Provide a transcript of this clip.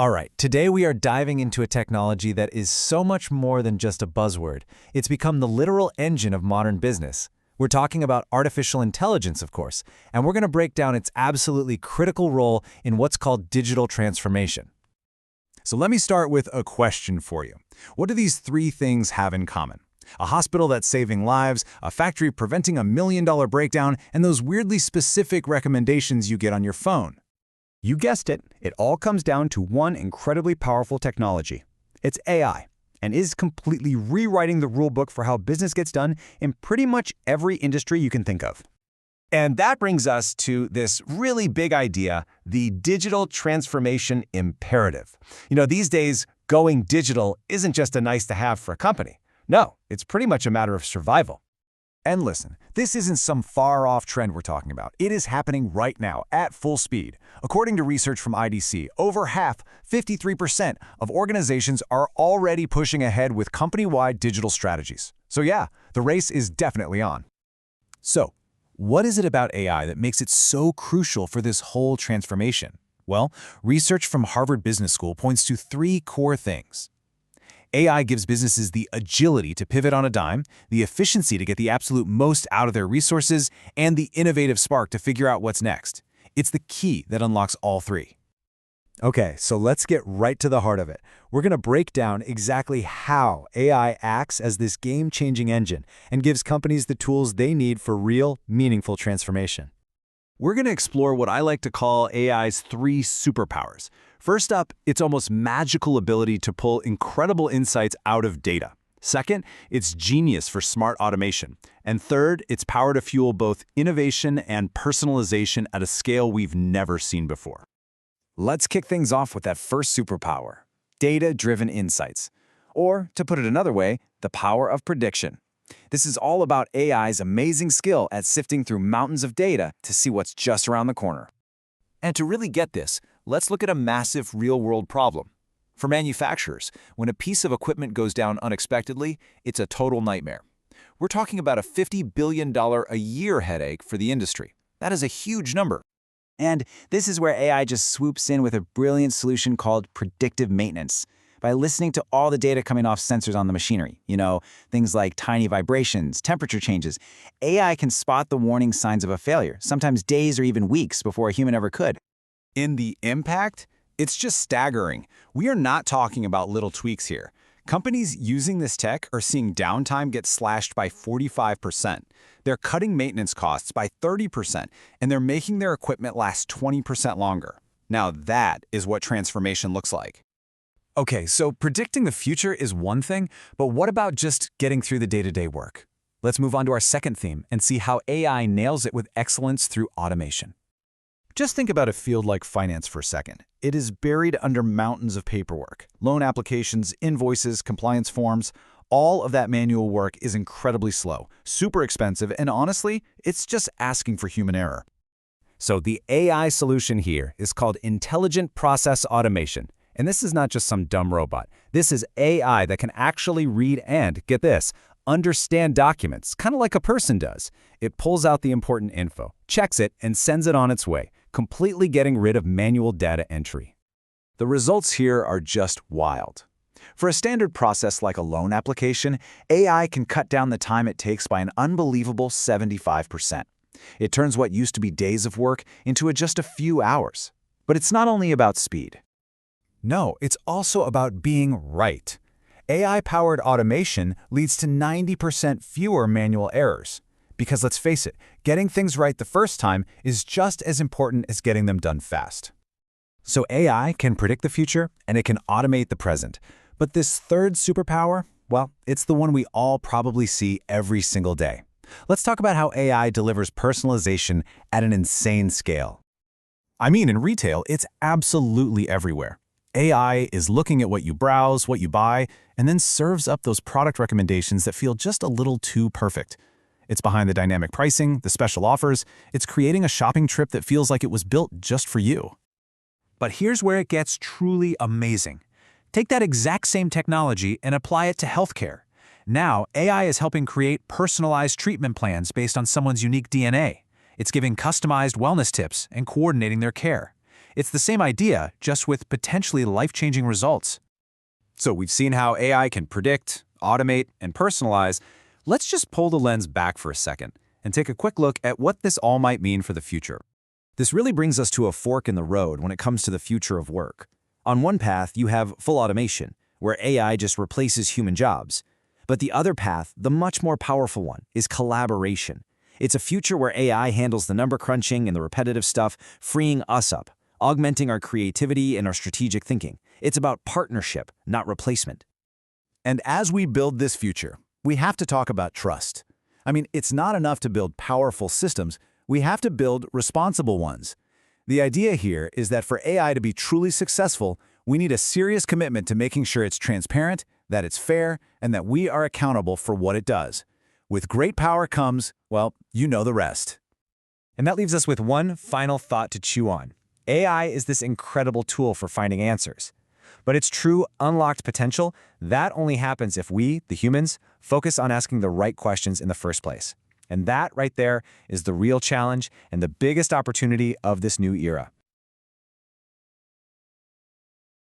All right, today we are diving into a technology that is so much more than just a buzzword. It's become the literal engine of modern business. We're talking about artificial intelligence, of course, and we're going to break down its absolutely critical role in what's called digital transformation. So let me start with a question for you. What do these three things have in common? A hospital that's saving lives, a factory preventing a $1 million breakdown, and those weirdly specific recommendations you get on your phone. You guessed it, it all comes down to one incredibly powerful technology. It's AI, and is completely rewriting the rulebook for how business gets done in pretty much every industry you can think of. And that brings us to this really big idea, the digital transformation imperative. These days, going digital isn't just a nice to have for a company. No, it's pretty much a matter of survival. And listen, this isn't some far-off trend we're talking about. It is happening right now, at full speed. According to research from IDC, over half, 53%, of organizations are already pushing ahead with company-wide digital strategies. So yeah, the race is definitely on. So, what is it about AI that makes it so crucial for this whole transformation? Well, research from Harvard Business School points to three core things. AI gives businesses the agility to pivot on a dime, the efficiency to get the absolute most out of their resources, and the innovative spark to figure out what's next. It's the key that unlocks all three. Okay, so let's get right to the heart of it. We're going to break down exactly how AI acts as this game-changing engine and gives companies the tools they need for real, meaningful transformation. We're going to explore what I like to call AI's three superpowers. First up, its almost magical ability to pull incredible insights out of data. Second, its genius for smart automation. And third, its power to fuel both innovation and personalization at a scale we've never seen before. Let's kick things off with that first superpower, data-driven insights. Or, to put it another way, the power of prediction. This is all about AI's amazing skill at sifting through mountains of data to see what's just around the corner. And to really get this, let's look at a massive real-world problem. For manufacturers, when a piece of equipment goes down unexpectedly, it's a total nightmare. We're talking about a $50 billion a year headache for the industry. That is a huge number. And this is where AI just swoops in with a brilliant solution called predictive maintenance. By listening to all the data coming off sensors on the machinery, things like tiny vibrations, temperature changes, AI can spot the warning signs of a failure, sometimes days or even weeks before a human ever could. In the impact, it's just staggering. We are not talking about little tweaks here. Companies using this tech are seeing downtime get slashed by 45%. They're cutting maintenance costs by 30%, and they're making their equipment last 20% longer. Now that is what transformation looks like. Okay, so predicting the future is one thing, but what about just getting through the day-to-day work? Let's move on to our second theme and see how AI nails it with excellence through automation. Just think about a field like finance for a second. It is buried under mountains of paperwork. Loan applications, invoices, compliance forms, all of that manual work is incredibly slow, super expensive, and honestly, it's just asking for human error. So the AI solution here is called Intelligent Process Automation. And this is not just some dumb robot. This is AI that can actually read and, get this, understand documents, kind of like a person does. It pulls out the important info, checks it, and sends it on its way, completely getting rid of manual data entry. The results here are just wild. For a standard process like a loan application, AI can cut down the time it takes by an unbelievable 75%. It turns what used to be days of work into just a few hours. But it's not only about speed. No, it's also about being right. AI-powered automation leads to 90% fewer manual errors. Because let's face it, getting things right the first time is just as important as getting them done fast. So AI can predict the future, and it can automate the present. But this third superpower, well, it's the one we all probably see every single day. Let's talk about how AI delivers personalization at an insane scale. I mean, in retail, it's absolutely everywhere. AI is looking at what you browse, what you buy, and then serves up those product recommendations that feel just a little too perfect. It's behind the dynamic pricing, the special offers. It's creating a shopping trip that feels like it was built just for you. But here's where it gets truly amazing. Take that exact same technology and apply it to healthcare. Now, AI is helping create personalized treatment plans based on someone's unique DNA. It's giving customized wellness tips and coordinating their care. It's the same idea, just with potentially life-changing results. So we've seen how AI can predict, automate, and personalize. Let's just pull the lens back for a second and take a quick look at what this all might mean for the future. This really brings us to a fork in the road when it comes to the future of work. On one path, you have full automation, where AI just replaces human jobs. But the other path, the much more powerful one, is collaboration. It's a future where AI handles the number crunching and the repetitive stuff, freeing us up, augmenting our creativity and our strategic thinking. It's about partnership, not replacement. And as we build this future, we have to talk about trust. I mean, it's not enough to build powerful systems, we have to build responsible ones. The idea here is that for AI to be truly successful, we need a serious commitment to making sure it's transparent, that it's fair, and that we are accountable for what it does. With great power comes, well, you know the rest. And that leaves us with one final thought to chew on. AI is this incredible tool for finding answers. But its true unlocked potential, that only happens if we, the humans, focus on asking the right questions in the first place. And that right there is the real challenge and the biggest opportunity of this new era.